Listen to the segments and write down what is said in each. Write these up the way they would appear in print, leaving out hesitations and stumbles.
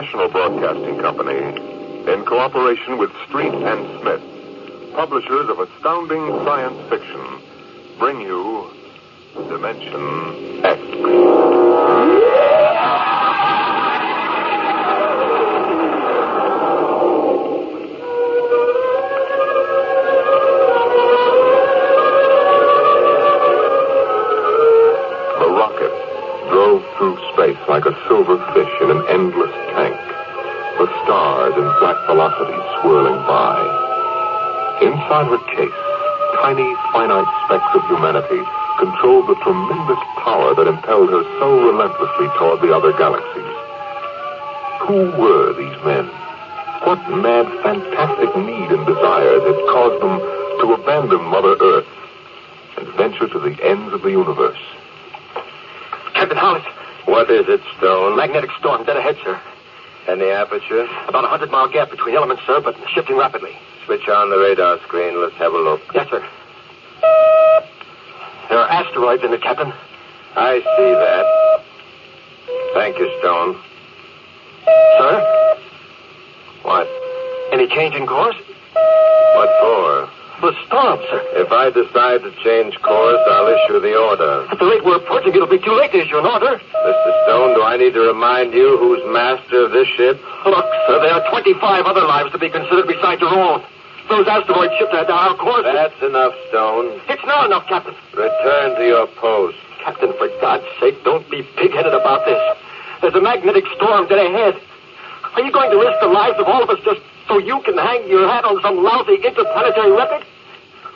National Broadcasting Company, in cooperation with Street and Smith, publishers of astounding science fiction, bring you Dimension X. Like a silver fish in an endless tank, the stars in black velocity swirling by. Inside the case, tiny, finite specks of humanity controlled the tremendous power that impelled her so relentlessly toward the other galaxies. Who were these men? What mad, fantastic need and desire had caused them to abandon Mother Earth and venture to the ends of the universe? Captain Hollis. What is it, Stone? Magnetic storm, dead ahead, sir. And the aperture? About a 100-mile gap between elements, sir, but shifting rapidly. Switch on the radar screen. Let's have a look. Yes, sir. There are asteroids in it, Captain. I see that. Thank you, Stone. Sir? What? Any change in course? What for? The storm, sir. If I decide to change course, I'll issue the order. At the rate we're approaching, it'll be too late to issue an order. Mr. Stone, do I need to remind you who's master of this ship? Look, sir, there are 25 other lives to be considered besides your own. Those asteroids shipped at our course. That's enough, Stone. It's not enough, Captain. Return to your post. Captain, for God's sake, don't be pig-headed about this. There's a magnetic storm dead ahead. Are you going to risk the lives of all of us just so you can hang your hat on some lousy interplanetary record?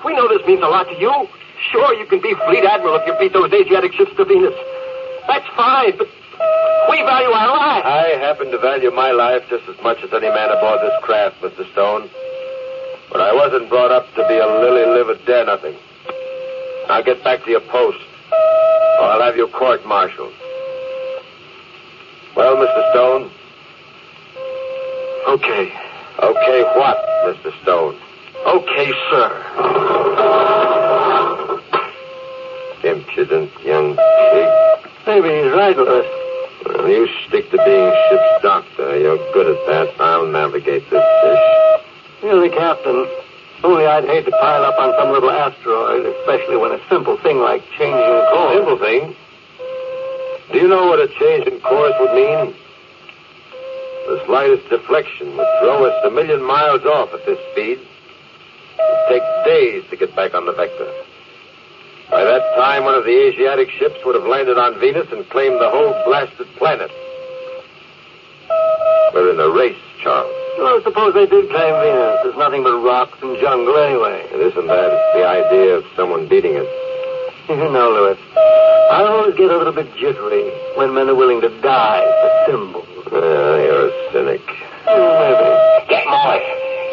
We know this means a lot to you. Sure, you can be fleet admiral if you beat those Asiatic ships to Venus. That's fine, but we value our lives. I happen to value my life just as much as any man aboard this craft, Mr. Stone. But I wasn't brought up to be a lily-livered dare-nothing. Now get back to your post, or I'll have you court-martialed. Well, Mr. Stone? Okay. Okay what, Mr. Stone? Okay, sir. Impudent young pig. Maybe he's right, Ernest. Well, you stick to being ship's doctor. You're good at that. I'll navigate this fish. You're the captain. Only I'd hate to pile up on some little asteroid, especially when a simple thing like changing course. Simple thing? Do you know what a change in course would mean? The slightest deflection would throw us 1,000,000 miles off at this speed. It'd take days to get back on the vector. By that time, one of the Asiatic ships would have landed on Venus and claimed the whole blasted planet. We're in a race, Charles. Well, suppose they did claim Venus. There's nothing but rocks and jungle anyway. It isn't that. It's the idea of someone beating us. You know, Louis, I always get a little bit jittery when men are willing to die for symbols. You're a cynic. Maybe. Get Mollis.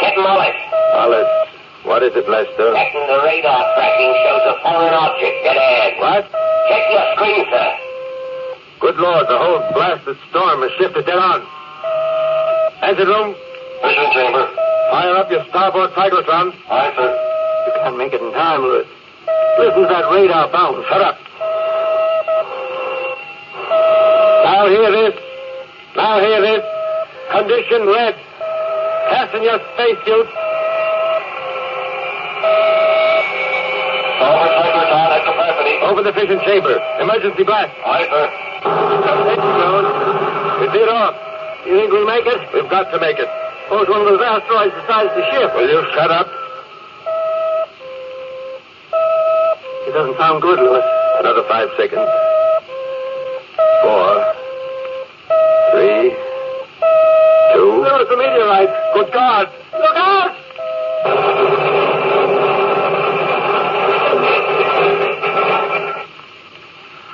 Get Mollis. Hollis, what is it, Lester? Captain, the radar tracking shows a foreign object dead ahead. What? Check your screen, sir. Good Lord, the whole blasted storm has shifted dead on. Engine room. Vision chamber. Fire up your starboard cyclotron. Aye, sir. You can't make it in time, Louis. Listen to that radar bounce. Shut up. Now hear this. Now hear this. Condition red. Fasten your spacesuits. Forward cyclotron at capacity. Open the fission chamber. Emergency blast. Aye, sir. It's it off. You think we'll make it? We've got to make it. Suppose one of those asteroids decides to shift. Will you shut up? It doesn't sound good, Louis. Another 5 seconds. 4, 3, 2. There was a meteorite. Good God! Look out!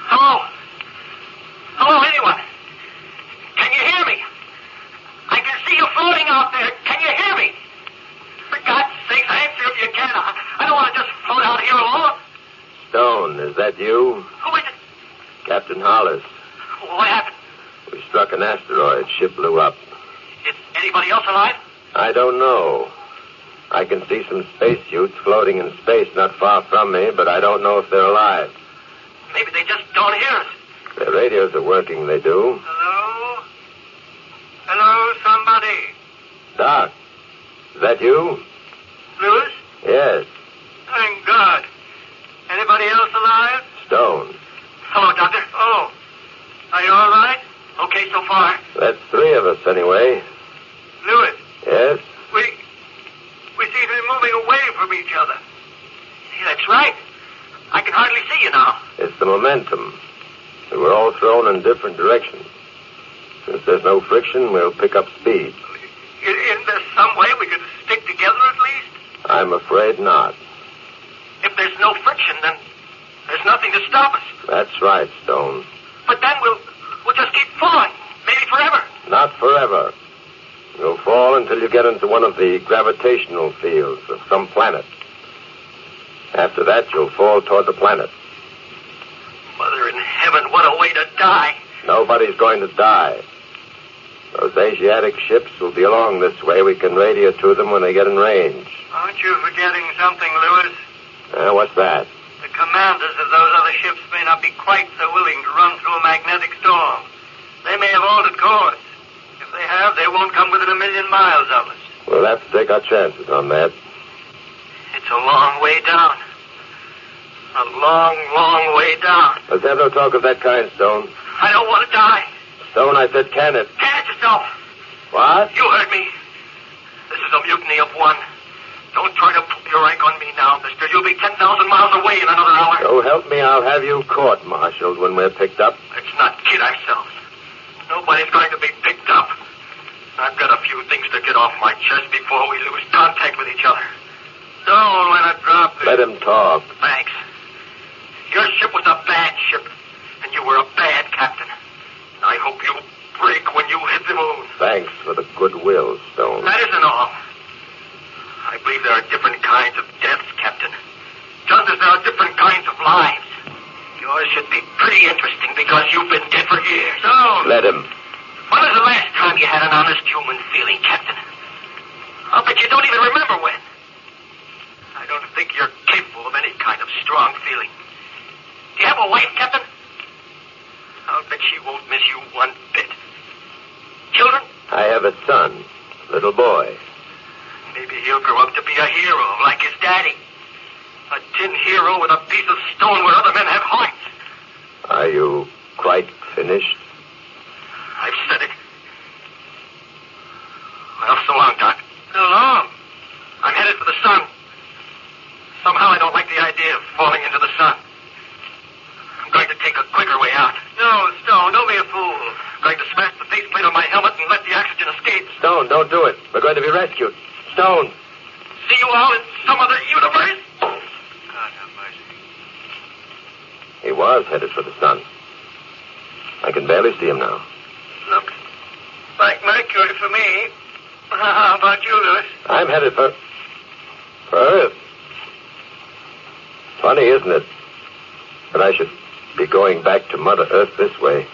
Hello? Hello, anyone? Can you hear me? I can see you floating out there. Can you hear me? For God's sake, answer if you can. I don't want to just float out here alone. Stone, is that you? Who is it? Captain Hollis. What happened? We struck an asteroid. Ship blew up. Is anybody else alive? I don't know. I can see some spacesuits floating in space not far from me, but I don't know if they're alive. Maybe they just don't hear us. Their radios are working, they do. Hello? Hello, somebody. Doc, is that you? Lewis? Yes, Thank God. Anybody else alive? Stone. Hello, Doctor. Oh. Are you all right? Okay so far. That's 3 of us, anyway. Lewis, Yes? we seem to be moving away from each other. Yeah, that's right. I can hardly see you now. It's the momentum. We're all thrown in different directions. Since there's no friction, we'll pick up speed. Isn't there some way we could stick together at least? I'm afraid not. If there's no friction, then there's nothing to stop us. That's right, Stone. But then we'll just keep falling. Maybe forever. Not forever. You'll fall until you get into one of the gravitational fields of some planet. After that, you'll fall toward the planet. Mother in heaven, what a way to die. Nobody's going to die. Those Asiatic ships will be along this way. We can radio to them when they get in range. Aren't you forgetting something, Lewis? What's that? The commanders of those other ships may not be quite so willing to run through a magnetic storm. They may have altered course. If they have, they won't come within 1 million miles of us. We'll have to take our chances on that. It's a long way down. A long, long way down. Let's have no talk of that kind, Stone. I don't want to die. Stone, I said can it. Can it yourself. What? You heard me. This is a mutiny of one. Don't try to put your rank on me now, mister. You'll be 10,000 miles away in another hour. So help me, I'll have you court-martialed when we're picked up. Let's not kid ourselves. Nobody's going to be picked up. I've got a few things to get off my chest before we lose contact with each other. Don't let it drop. Let him talk. Thanks. Your ship was a bad ship, and you were a bad captain. I hope you break when you hit the moon. Thanks for the goodwill, Stone. That isn't all. I believe there are different kinds of deaths, Captain. Just as there are different kinds of lives. Yours should be pretty interesting because you've been dead for years. So, Let him. when was the last time you had an honest human feeling, Captain? I'll bet you don't even remember when. I don't think you're capable of any kind of strong feeling. Do you have a wife, Captain? I'll bet she won't miss you one bit. Children? I have a son, little boy. Maybe he'll grow up to be a hero like his daddy. A tin hero with a piece of stone where other men have hearts. Are you quite finished? I've said it. Well, so long, Doc. So long. I'm headed for the sun. Somehow I don't like the idea of falling into the sun. I'm going to take a quicker way out. No, Stone, don't be a fool. I'm going to smash the faceplate on my helmet and let the oxygen escape. Stone, don't do it. We're going to be rescued. Stone. See you all in some other universe? God have mercy. He was headed for the sun. I can barely see him now. Looks like Mercury for me. How about you, Lewis? I'm headed for Earth. Funny, isn't it? That I should be going back to Mother Earth this way.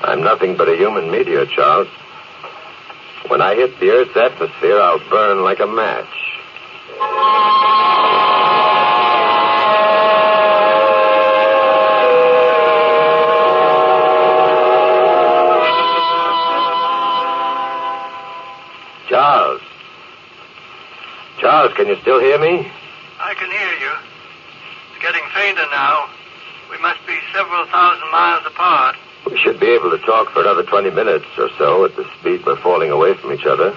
I'm nothing but a human meteor, Charles. When I hit the Earth's atmosphere, I'll burn like a match. Charles. Charles, can you still hear me? I can hear you. It's getting fainter now. We must be several thousand miles apart. We should be able to talk for another 20 minutes or so at the speed we're falling away from each other.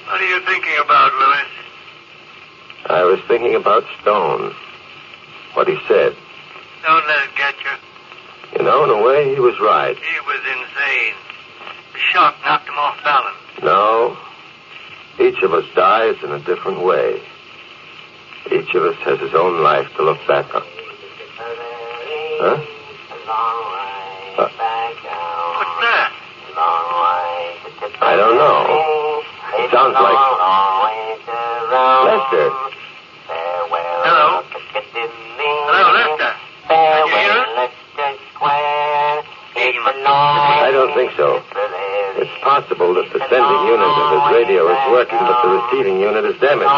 What are you thinking about, Lewis? I was thinking about Stone. What he said. Don't let it get you. You know, in a way, he was right. He was insane. The shock knocked him off balance. No. Each of us dies in a different way. Each of us has his own life to look back on. Huh? What's that? I don't know. It sounds like Lester. Hello? Hello, Lester. Can you hear us? I don't think so. It's possible that the sending unit of his radio is working, but the receiving unit is damaged.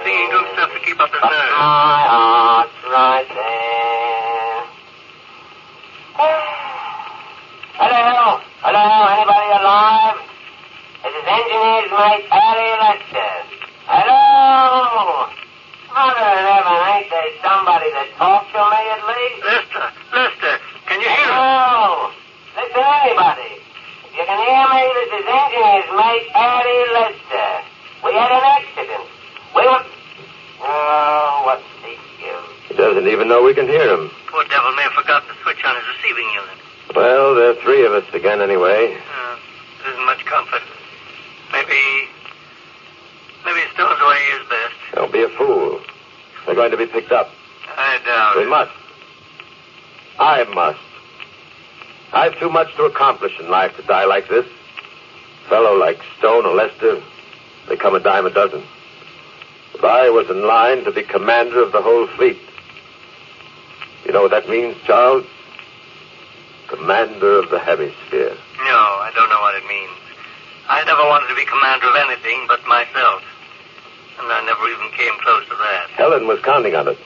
Singing good stuff to keep up his nerves. Hello. Didn't even know we can hear him. Poor devil may have forgotten to switch on his receiving unit. Well, there are 3 of us again anyway. It isn't much comfort. Maybe Stone's way is best. Don't be a fool. They're going to be picked up. I doubt We it. must. I must. I've too much to accomplish in life to die like this. A fellow like Stone or Lester, they come a dime a dozen. But I was in line to be commander of the whole fleet. You know what that means, Charles? Commander of the hemisphere. No, I don't know what it means. I never wanted to be commander of anything but myself. And I never even came close to that. Helen was counting on it.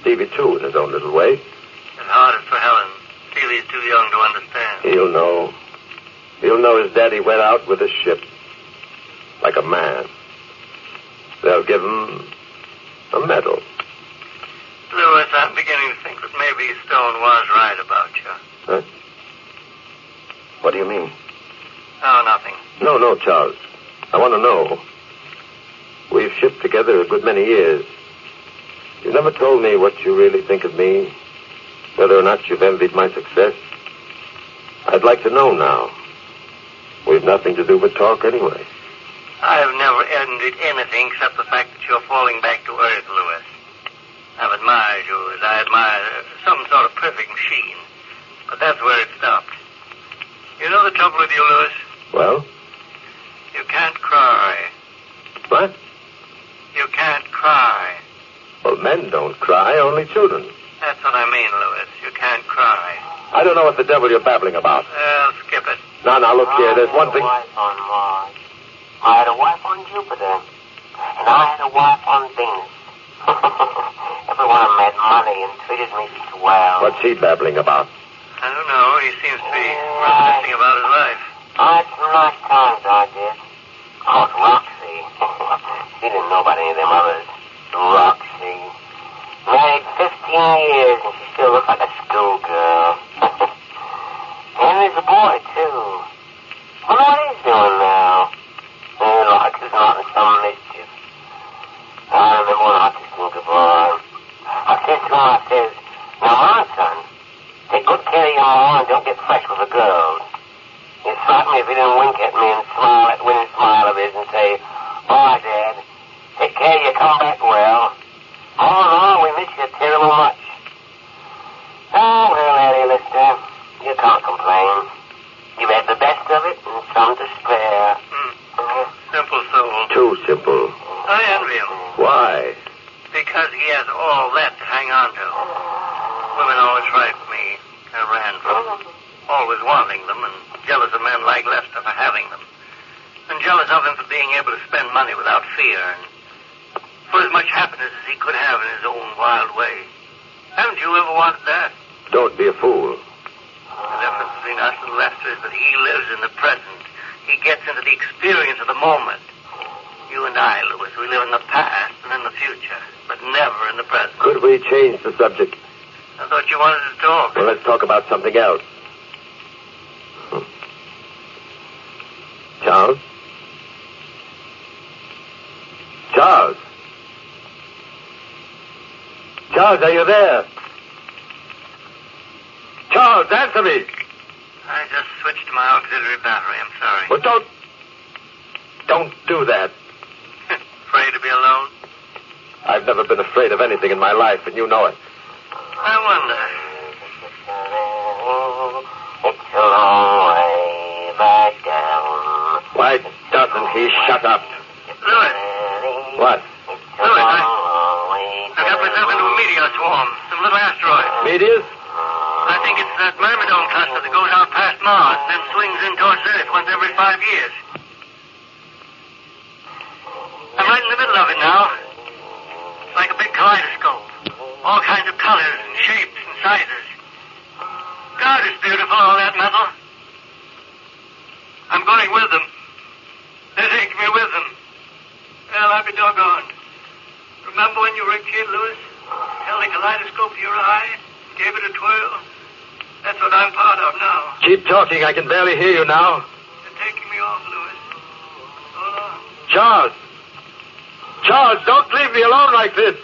Stevie, too, in his own little way. It's hardest for Helen. Stevie's too young to understand. He'll know. He'll know his daddy went out with a ship. Like a man. They'll give him a medal. Louis, I'm beginning to think that maybe Stone was right about you. Huh? What do you mean? Oh, nothing. No, Charles. I want to know. We've shipped together a good many years. You never told me what you really think of me, whether or not you've envied my success. I'd like to know now. We've nothing to do but talk anyway. I've never envied anything except the fact that you're falling back to earth, Louis. I've admired you as I admire some sort of perfect machine. But that's where it stopped. You know the trouble with you, Louis? Well? You can't cry. What? You can't cry. Well, men don't cry, only children. That's what I mean, Louis. You can't cry. I don't know what the devil you're babbling about. Well, skip it. Now, look here. There's one thing. I had a wife on Mars. I had a wife on Jupiter. And I had a wife on Venus. Everyone I met money and treated me swell. What's he babbling about? I don't know. He seems to be reminiscing about his life. I had some nice times, I did. Oh, Roxy. She didn't know about any of them others. Roxy. Married 15 years and she still looks like a schoolgirl. And there's a boy, too. I wonder what he's doing now. Like he's not in some mischief. I remember when I was a little boy. I said to him, I says, now, my son, take good care of your mom and don't get fresh with the girls. He'd slap me if he didn't wink at me and smile that winning smile of his and say, bye, Dad. Take care you come back well. Oh, no, we miss you terrible much. Oh, well, Eddie, Lister, you can't complain. You've had the best of it and some to spare. Simple soul. Too simple. I envy him. Why? Because he has all that to hang on to. Women always frightened me. I ran from them. Always wanting them and jealous of men like Lester for having them. And jealous of him for being able to spend money without fear and for as much happiness as he could have in his own wild way. Haven't you ever wanted that? Don't be a fool. The difference between us and Lester is that he lives in the present. He gets into the experience of the moment. You and I, Louis, we live in the past and in the future, but never in the present. Could we change the subject? I thought you wanted to talk. Well, let's talk about something else. Charles? Charles? Charles, are you there? Charles, answer me! I just switched to my auxiliary battery. I'm sorry. Well, don't do that. Afraid to be alone? I've never been afraid of anything in my life, and you know it. I wonder. It's a long way back down. Why doesn't he shut up? Louis. What? Louis, I got myself into a meteor swarm. Some little asteroid. Meteors? I think it's that Myrmidon cluster that goes out past Mars and then swings in towards Earth once every 5 years. I'm right in the middle of it now. It's like a big kaleidoscope. All kinds of colors and shapes and sizes. God, it's beautiful, all that metal. I'm going with them. They're taking me with them. Well, I'll be doggone. Remember when you were a kid, Louis? Held the kaleidoscope to your eye, gave it a twirl. That's what I'm part of now. Keep talking. I can barely hear you now. They're taking me off, Louis. So long. Charles! Charles, don't leave me alone like this.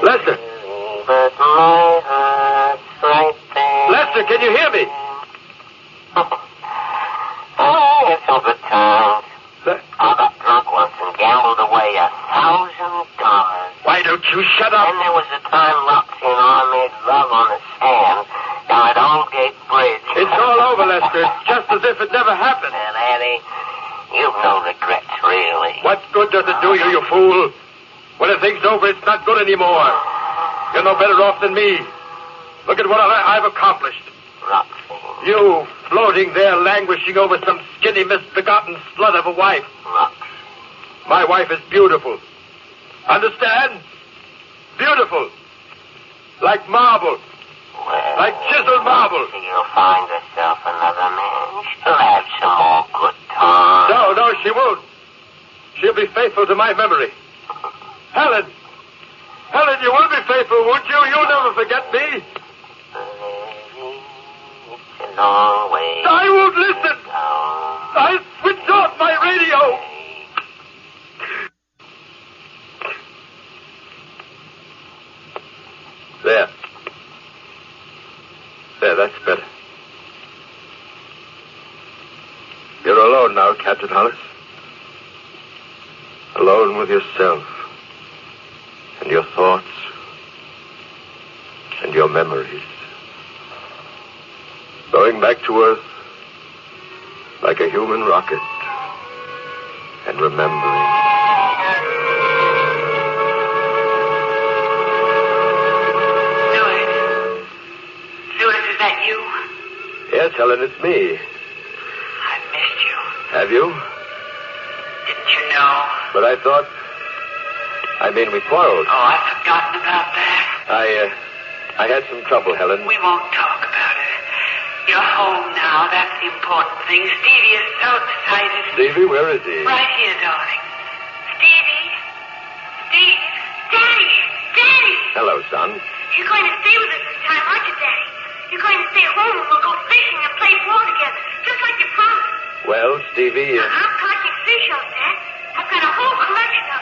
Lester! Lester, can you hear me? Oh, it's all good times. I got drunk once and gambled away $1,000. Why don't you shut up? Then there was the time Roxy and I made love on the sand down at Oldgate Bridge. It's all over, Lester. It's just as if it never happened. And Annie, you've no regrets, really. What good does it do you, you fool? When the thing's over, it's not good anymore. You're no better off than me. Look at what I've accomplished. Roxy. You floating there, languishing over some skinny, misbegotten slut of a wife. Roxy. My wife is beautiful. Understand? Beautiful. Like marble. Well, Like chiseled marble. You'll find herself another man. She'll have some more good times. No, she won't. She'll be faithful to my memory. Helen, you will be faithful, won't you? You'll never forget me. It's a long way. I won't listen. I'll switch off my radio. There, that's better. You're alone now, Captain Hollis. Alone with yourself. And your thoughts. And your memories. Going back to Earth like a human rocket. And remembering. Louis, is that you? Yes, Helen, it's me. I've missed you. Have you? Didn't you know? But I thought... we quarreled. Oh, I've forgotten about that. I had some trouble, Helen. We won't talk about it. You're home now. That's the important thing. Stevie is so excited. Stevie, where is he? Right here, darling. Stevie? Steve? Daddy! Hello, son. You're going to stay with us this time, aren't you, Daddy? You're going to stay home and we'll go fishing and play ball together, just like you promised. Well, Stevie... I'm collecting seashells, Dad. I've got a whole collection of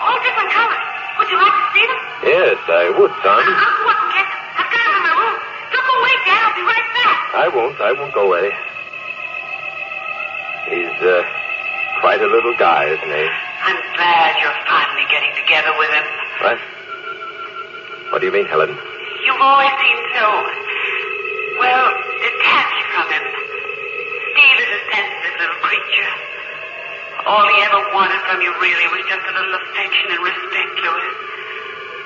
all different colors. Would you like to see them? Yes, I would, son. I'll go up and get them. I've got them in my room. Don't go away, Dad. I'll be right back. I won't go away. He's, quite a little guy, isn't he? I'm glad you're finally getting together with him. What? What do you mean, Helen? You've always seemed so, well, detached from him. Steve is a sensitive little creature. All he ever wanted from you really was just a little affection and respect, Louis.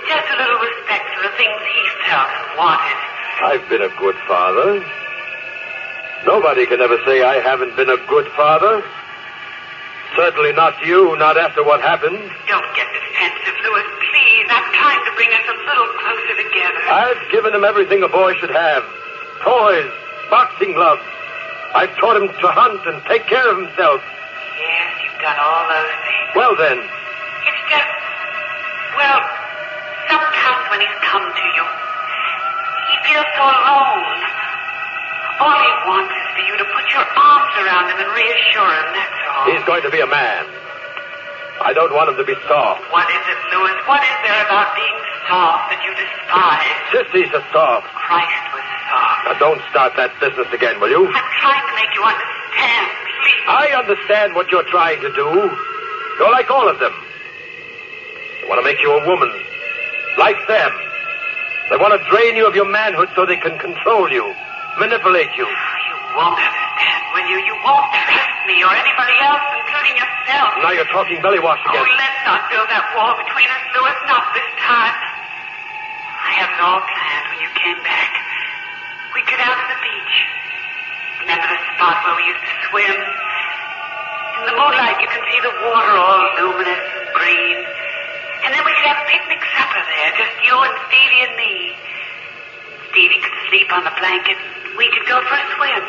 Just a little respect for the things he felt and wanted. I've been a good father. Nobody can ever say I haven't been a good father. Certainly not you, not after what happened. Don't get defensive, Louis, please. I'm trying to bring us a little closer together. I've given him everything a boy should have. Toys, boxing gloves. I've taught him to hunt and take care of himself. Yes, you've done all those things. Well, then. It's just, well, sometimes when he's come to you, he feels so alone. All he wants is for you to put your arms around him and reassure him, that's all. He's going to be a man. I don't want him to be soft. What is it, Louis? What is there about being soft that you despise? Sissy's a soft. Christ was soft. Now, don't start that business again, will you? I'm trying to make you understand, please. I understand what you're trying to do. You're like all of them. They want to make you a woman. Like them. They want to drain you of your manhood so they can control you. Manipulate you. You won't understand, will you? You won't trust me or anybody else, including yourself. Now you're talking belly-wash again. Oh, let's not build that wall between us, Louis. Not this time. I had it all planned when you came back. We'd go down to the beach. Remember the spot where we used to swim? In the moonlight, you can see the water all luminous and green. And then we could have picnic supper there, just you and Stevie and me. Stevie could sleep on the blanket. We could go for a swim.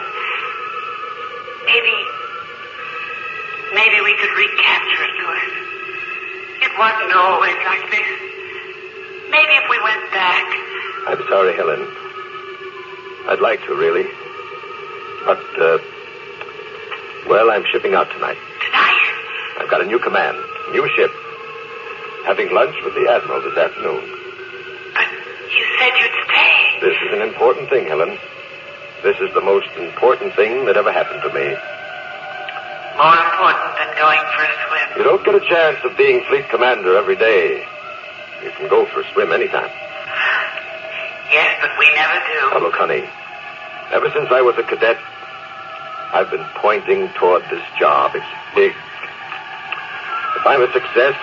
Maybe we could recapture it, Louis. It wasn't always like this. Maybe if we went back. I'm sorry, Helen. I'd like to, really. But, well, I'm shipping out tonight. Tonight? I've got a new command, new ship. having lunch with the Admiral this afternoon. But you said you'd stay. This is an important thing, Helen. This is the most important thing that ever happened to me. More important than going for a swim. You don't get a chance of being fleet commander every day. You can go for a swim anytime. Yes, but we never do. Now, look, honey, ever since I was a cadet, I've been pointing toward this job. It's big. If I'm a success,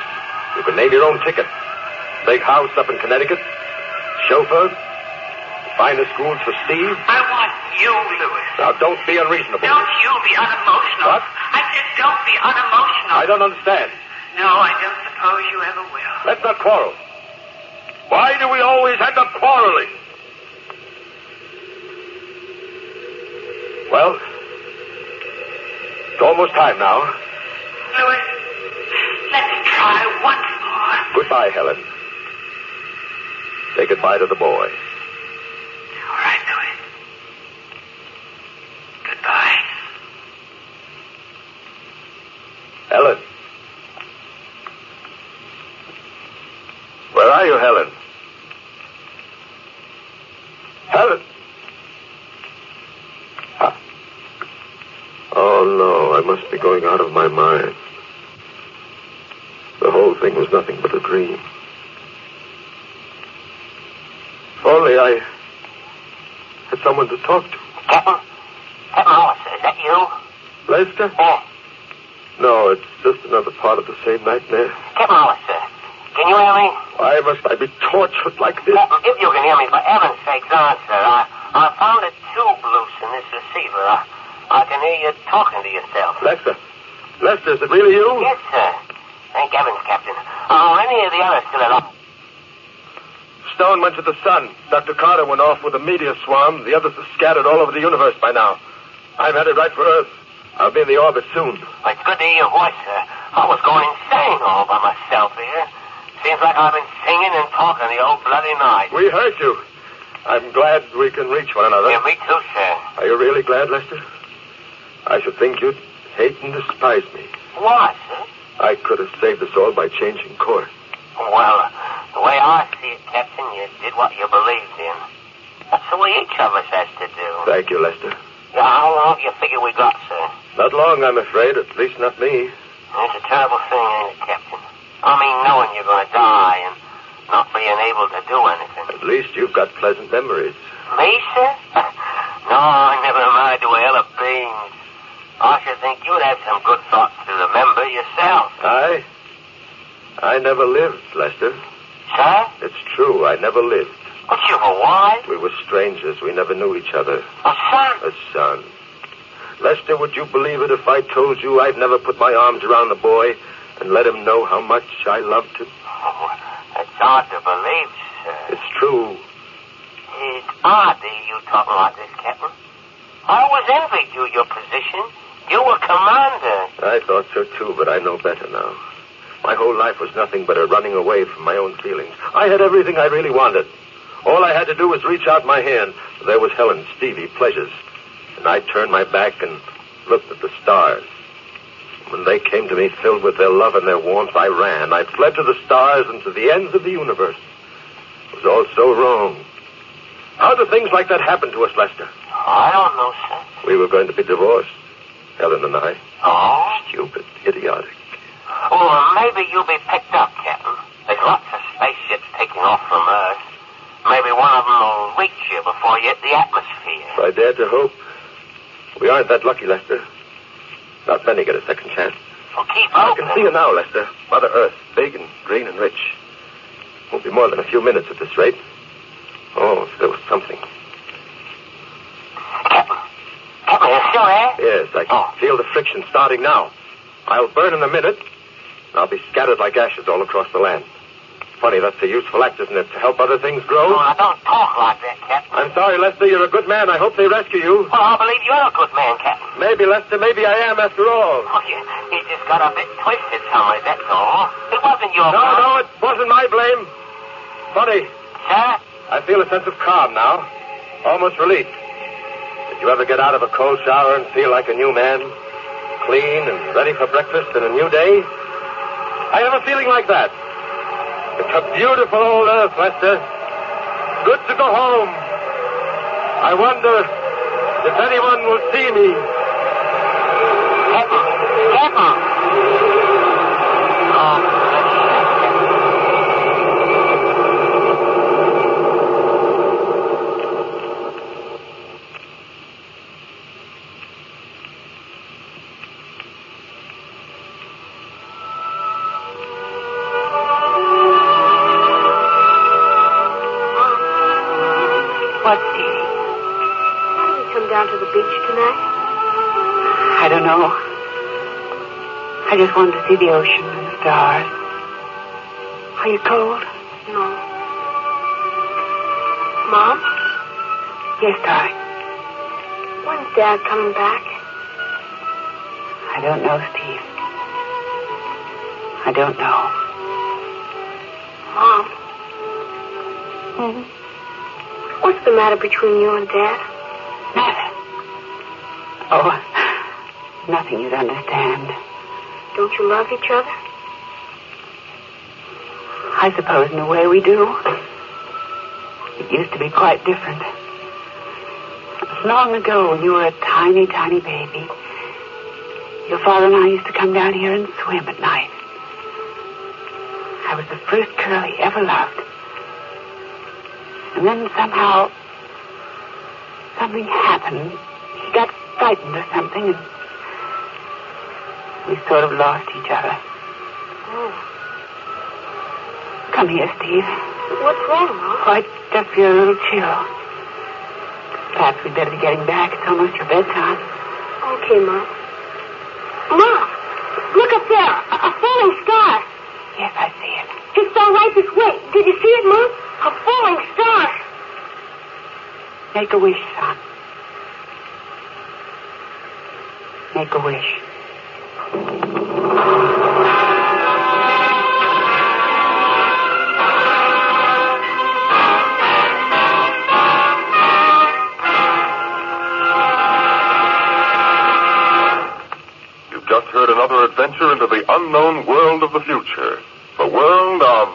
you can name your own ticket. Big house up in Connecticut, chauffeur, finest schools for Steve. I want you, Louis. Now, don't be unreasonable. Don't you be unemotional. What? I said don't be unemotional. I don't understand. No, I don't suppose you ever will. Let's not quarrel. Why do we always end up quarreling? Well, it's almost time now. Louis, let's try once more. Goodbye, Helen. Say goodbye to the boy. All right, Louis. Goodbye. Helen. Where are you, Helen? Helen? Oh, no, I must be going out of my mind. The whole thing was nothing but a dream. If only I had someone to talk to. Captain Lewis, is that you? Lester? Yeah. No, it's just another part of the same nightmare. Captain Lewis, can you hear me? Why must I be tortured like this? Captain, if you can hear me, for heaven's sake, answer. I found a tube loose in this receiver. I can hear you talking to yourself. Lester, is it really you? Yes, sir. Thank heavens, Captain. Are any of the others still alive? Stone went to the sun. Dr. Carter went off with a meteor swarm. The others are scattered all over the universe by now. I'm headed right for Earth. I'll be in the orbit soon. Well, it's good to hear your voice, sir. I was going insane all by myself here. Seems like I've been singing and talking the old bloody night. We heard you. I'm glad we can reach one another. Yeah, me too, sir. Are you really glad, Lester? I should think you'd hate and despise me. Why, sir? I could have saved us all by changing course. Well, the way I see it, Captain, you did what you believed in. That's the way each of us has to do. Thank you, Lester. Yeah, how long do you figure we got, sir? Not long, I'm afraid. At least not me. It's a terrible thing, ain't it, Captain? I mean, knowing you're going to die and not being able to do anything. At least you've got pleasant memories. Me, sir? No, I never married to a hell of beans. I should think you'd have some good thoughts to remember yourself. I never lived, Lester. Sir? It's true, I never lived. But you were wise. We were strangers. We never knew each other. A son? A son. Lester, would you believe it if I told you I've never put my arms around the boy and let him know how much I loved him? Oh, it's hard to believe, sir. It's true. It's odd to hear you talking like this, Captain. I always envied you your position. You were commander. I thought so, too, but I know better now. My whole life was nothing but a running away from my own feelings. I had everything I really wanted. All I had to do was reach out my hand. There was Helen, Stevie, pleasures. And I turned my back and looked at the stars. When they came to me filled with their love and their warmth, I ran. I fled to the stars and to the ends of the universe. It was all so wrong. How do things like that happen to us, Lester? I don't know, sir. We were going to be divorced, Helen and I. Oh? Stupid, idiotic. Or maybe you'll be picked up, Captain. There's lots of spaceships taking off from Earth. Maybe one of them will reach you before you hit the atmosphere. If I dared to hope. We aren't that lucky, Lester. Not many get a second chance. Well, keep I hoping. can see you now, Lester. Mother Earth, big and green and rich. Won't be more than a few minutes at this rate. Oh, if there was something. Captain, you still there? Yes, I can feel the friction starting now. I'll burn in a minute. I'll be scattered like ashes all across the land. Funny, that's a useful act, isn't it, to help other things grow? Oh, now don't talk like that, Captain. I'm sorry, Lester. You're a good man. I hope they rescue you. Well, I believe you're a good man, Captain. Maybe, Lester. Maybe I am, after all. Oh, you just got a bit twisted somewhere, that's all. It wasn't your fault. No, it wasn't my blame. Funny. Sir? I feel a sense of calm now. Almost relief. Did you ever get out of a cold shower and feel like a new man? Clean and ready for breakfast and a new day? I have a feeling like that. It's a beautiful old earth, Lester. Good to go home. I wonder if anyone will see me. Pepper. Oh. Down to the beach tonight? I don't know. I just wanted to see the ocean and the stars. Are you cold? No. Mom? Yes, darling. When's Dad coming back? I don't know, Steve. I don't know. Mom? What's the matter between you and Dad? Matter? Oh, nothing you'd understand. Don't you love each other? I suppose in a way we do. It used to be quite different. Long ago, when you were a tiny, tiny baby, your father and I used to come down here and swim at night. I was the first girl he ever loved. And then somehow, something happened. He got frightened or something, and we sort of lost each other. Oh. Come here, Steve. What's wrong, Mom? I just feel a little chill. Perhaps we'd better be getting back. It's almost your bedtime. Okay, Mom. Mom! Look up there! A falling star! Yes, I see it. It fell right this way. Did you see it, Mom? A falling star! Make a wish, son. Make a wish. You've just heard another adventure into the unknown world of the future. The world of...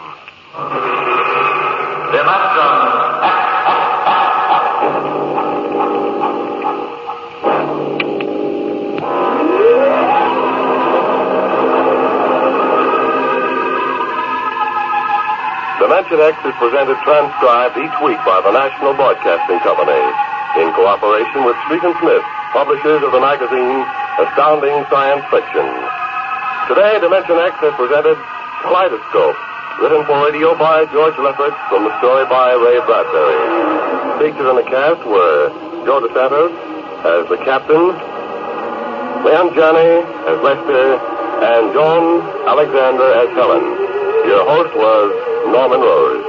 Dimension X is presented transcribed each week by the National Broadcasting Company in cooperation with Street & Smith, publishers of the magazine Astounding Science Fiction. Today, Dimension X has presented Kaleidoscope, written for radio by George Lefferts from the story by Ray Bradbury. Featured in the cast were Joe DeSantos as the captain, Leon Janney as Lester, and Joan Alexander as Helen. Your host was Norman Rose.